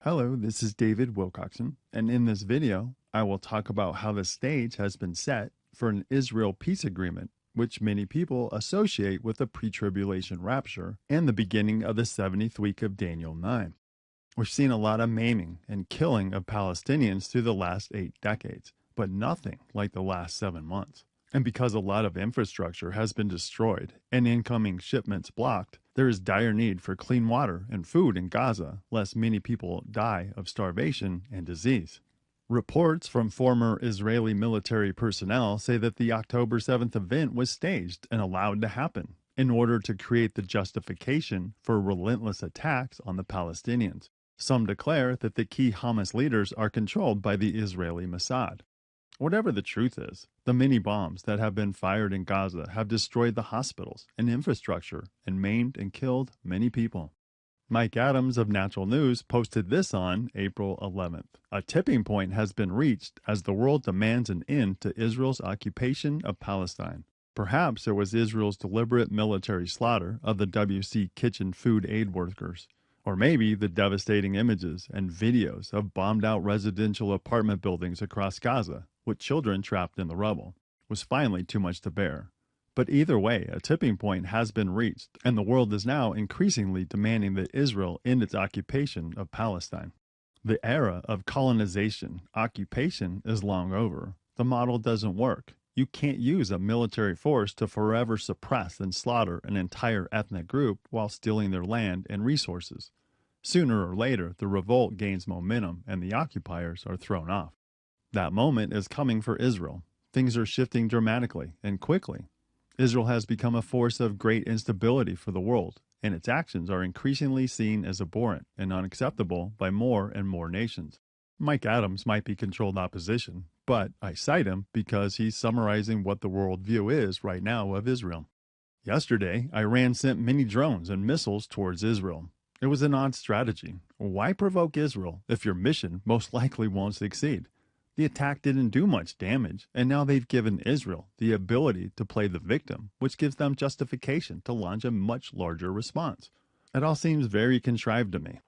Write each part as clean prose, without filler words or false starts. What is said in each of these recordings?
Hello, this is David Wilcoxon, and in this video, I will talk about how the stage has been set for an Israel peace agreement, which many people associate with the pre-tribulation rapture and the beginning of the 70th week of Daniel 9. We've seen a lot of maiming and killing of Palestinians through the last 8 decades, but nothing like the last 7 months. And because a lot of infrastructure has been destroyed and incoming shipments blocked, there is dire need for clean water and food in Gaza, lest many people die of starvation and disease. Reports from former Israeli military personnel say that the October 7th event was staged and allowed to happen in order to create the justification for relentless attacks on the Palestinians. Some declare that the key Hamas leaders are controlled by the Israeli Mossad. Whatever the truth is, the many bombs that have been fired in Gaza have destroyed the hospitals and infrastructure and maimed and killed many people. Mike Adams of Natural News posted this on April 11th. A tipping point has been reached as the world demands an end to Israel's occupation of Palestine. Perhaps it was Israel's deliberate military slaughter of the WC Kitchen food aid workers. Or maybe the devastating images and videos of bombed-out residential apartment buildings across Gaza, with children trapped in the rubble, was finally too much to bear. But either way, a tipping point has been reached, and the world is now increasingly demanding that Israel end its occupation of Palestine. The era of colonization, occupation is long over. The model doesn't work. You can't use a military force to forever suppress and slaughter an entire ethnic group while stealing their land and resources. Sooner or later, the revolt gains momentum and the occupiers are thrown off. That moment is coming for Israel. Things are shifting dramatically and quickly. Israel has become a force of great instability for the world, and its actions are increasingly seen as abhorrent and unacceptable by more and more nations. Mike Adams might be controlled opposition, but I cite him because he's summarizing what the worldview is right now of Israel. Yesterday, Iran sent many drones and missiles towards Israel. It was an odd strategy. Why provoke Israel if your mission most likely won't succeed? The attack didn't do much damage, and now they've given Israel the ability to play the victim, which gives them justification to launch a much larger response. It all seems very contrived to me.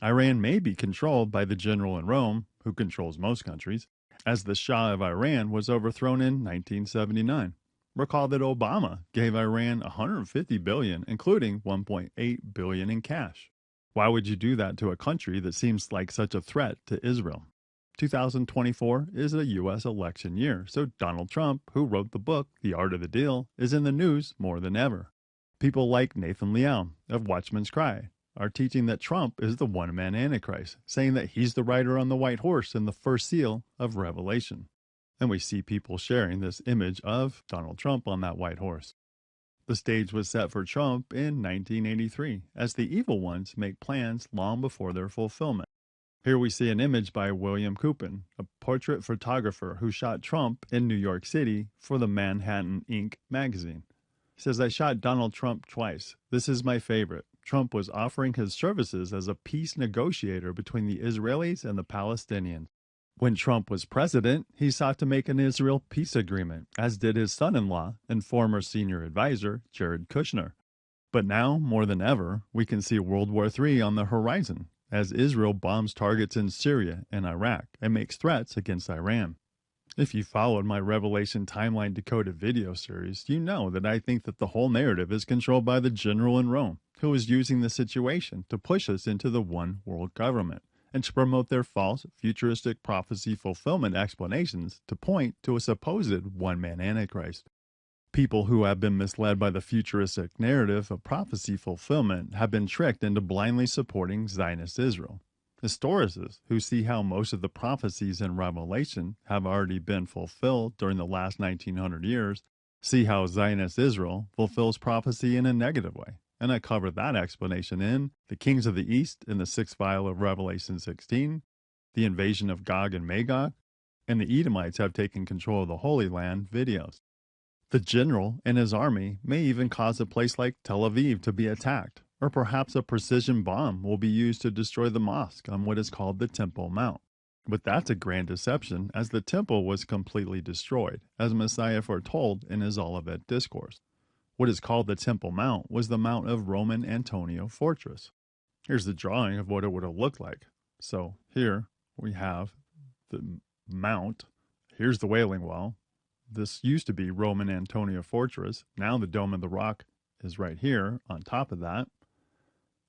Iran may be controlled by the general in Rome, who controls most countries, as the Shah of Iran was overthrown in 1979. Recall that Obama gave Iran $150 billion, including $1.8 billion in cash. Why would you do that to a country that seems like such a threat to Israel? 2024 is a U.S. election year, so Donald Trump, who wrote the book The Art of the Deal, is in the news more than ever. People like Nathan Leal of Watchman's Cry are teaching that Trump is the one-man Antichrist, saying that he's the rider on the white horse in the first seal of Revelation. And we see people sharing this image of Donald Trump on that white horse. The stage was set for Trump in 1983, as the evil ones make plans long before their fulfillment. Here we see an image by William Coopin, a portrait photographer who shot Trump in New York City for the Manhattan Inc. magazine. He says, "I shot Donald Trump twice. This is my favorite. Trump was offering his services as a peace negotiator between the Israelis and the Palestinians. When Trump was president, he sought to make an Israel peace agreement, as did his son-in-law and former senior advisor, Jared Kushner. But now, more than ever, we can see World War III on the horizon, as Israel bombs targets in Syria and Iraq and makes threats against Iran. If you followed my Revelation Timeline Decoded video series, you know that I think that the whole narrative is controlled by the general in Rome, who is using the situation to push us into the one world government and to promote their false, futuristic prophecy fulfillment explanations to point to a supposed one-man Antichrist. People who have been misled by the futuristic narrative of prophecy fulfillment have been tricked into blindly supporting Zionist Israel. Historicists who see how most of the prophecies in Revelation have already been fulfilled during the last 1900 years see how Zionist Israel fulfills prophecy in a negative way. And I cover that explanation in The Kings of the East in the 6th vial of Revelation 16, The Invasion of Gog and Magog, and the Edomites have taken control of the Holy Land videos. The general and his army may even cause a place like Tel Aviv to be attacked, or perhaps a precision bomb will be used to destroy the mosque on what is called the Temple Mount. But that's a grand deception, as the temple was completely destroyed, as Messiah foretold in his Olivet Discourse. What is called the Temple Mount was the mount of Roman Antonio Fortress. Here's the drawing of what it would have looked like. So here we have the mount. Here's the Wailing Wall. This used to be Roman Antonia Fortress. Now the Dome of the Rock is right here on top of that.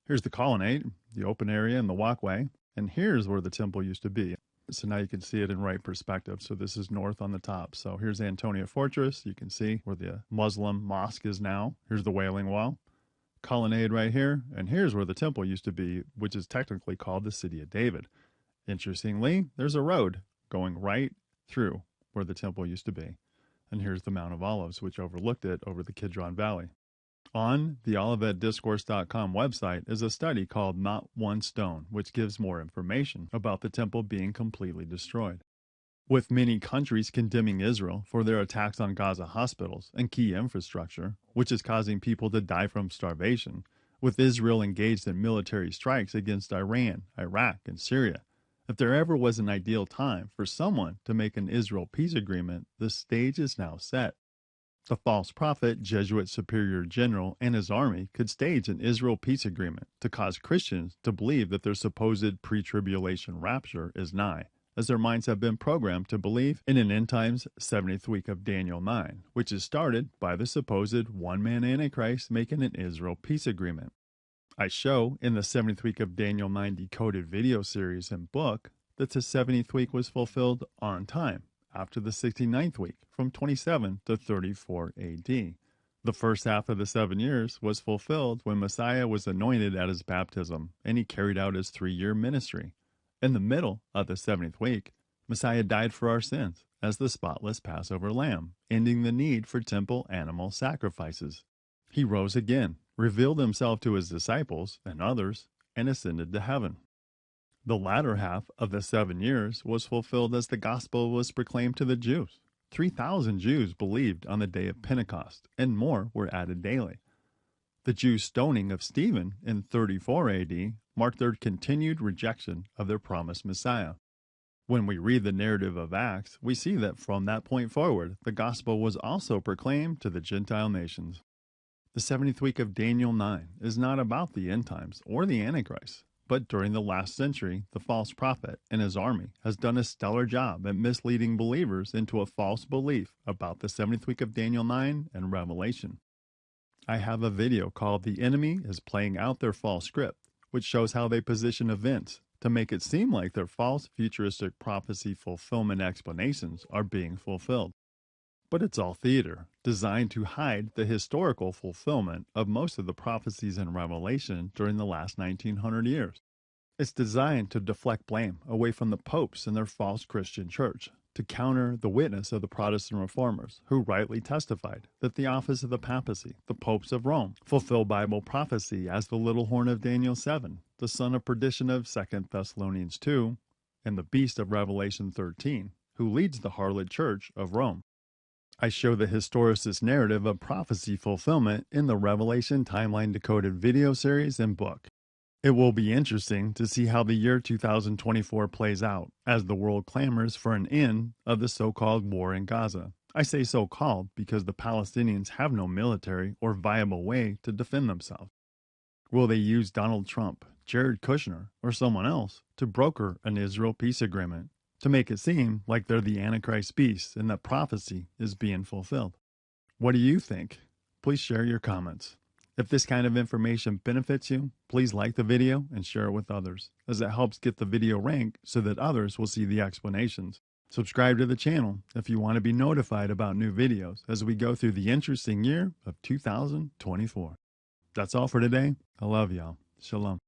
Here's the colonnade, the open area and the walkway. And here's where the temple used to be. So now you can see it in right perspective. So this is north on the top. So here's Antonia Fortress. You can see where the Muslim mosque is now. Here's the Wailing Wall. Colonnade right here. And here's where the temple used to be, which is technically called the City of David. Interestingly, there's a road going right through where the temple used to be. And here's the Mount of Olives, which overlooked it over the Kidron Valley. On the olivetdiscourse.com website is a study called Not One Stone, which gives more information about the temple being completely destroyed. With many countries condemning Israel for their attacks on Gaza hospitals and key infrastructure, which is causing people to die from starvation, with Israel engaged in military strikes against Iran, Iraq, and Syria, if there ever was an ideal time for someone to make an Israel peace agreement, the stage is now set. The false prophet, Jesuit superior general, and his army could stage an Israel peace agreement to cause Christians to believe that their supposed pre-tribulation rapture is nigh, as their minds have been programmed to believe in an end times 70th week of Daniel 9, which is started by the supposed one-man Antichrist making an Israel peace agreement. I show in the 70th week of Daniel 9 decoded video series and book that the 70th week was fulfilled on time, after the 69th week, from 27 to 34 AD. The first half of the 7 years was fulfilled when Messiah was anointed at his baptism, and he carried out his 3-year ministry. In the middle of the 70th week, Messiah died for our sins as the spotless Passover lamb, ending the need for temple animal sacrifices. He rose again, revealed himself to his disciples and others, and ascended to heaven. The latter half of the 7 years was fulfilled as the gospel was proclaimed to the Jews. 3,000 Jews believed on the day of Pentecost, and more were added daily. The Jews' stoning of Stephen in 34 AD marked their continued rejection of their promised Messiah. When we read the narrative of Acts, we see that from that point forward, the gospel was also proclaimed to the Gentile nations. The 70th week of Daniel 9 is not about the end times or the Antichrist. But during the last century, the false prophet and his army has done a stellar job at misleading believers into a false belief about the 70th week of Daniel 9 and Revelation. I have a video called The Enemy is Playing Out Their False Script, which shows how they position events to make it seem like their false futuristic prophecy fulfillment explanations are being fulfilled. But it's all theater, designed to hide the historical fulfillment of most of the prophecies in Revelation during the last 1900 years. It's designed to deflect blame away from the popes and their false Christian church, to counter the witness of the Protestant reformers, who rightly testified that the office of the papacy, the popes of Rome, fulfill Bible prophecy as the little horn of Daniel 7, the son of perdition of 2 Thessalonians 2, and the beast of Revelation 13, who leads the harlot church of Rome. I show the historicist narrative of prophecy fulfillment in the Revelation Timeline Decoded video series and book. It will be interesting to see how the year 2024 plays out as the world clamors for an end of the so-called war in Gaza. I say so-called because the Palestinians have no military or viable way to defend themselves. Will they use Donald Trump, Jared Kushner, or someone else to broker an Israel peace agreement, to make it seem like they're the Antichrist beast and that prophecy is being fulfilled? What do you think? Please share your comments. If this kind of information benefits you, please like the video and share it with others, as it helps get the video ranked so that others will see the explanations. Subscribe to the channel if you want to be notified about new videos as we go through the interesting year of 2024. That's all for today. I love y'all. Shalom.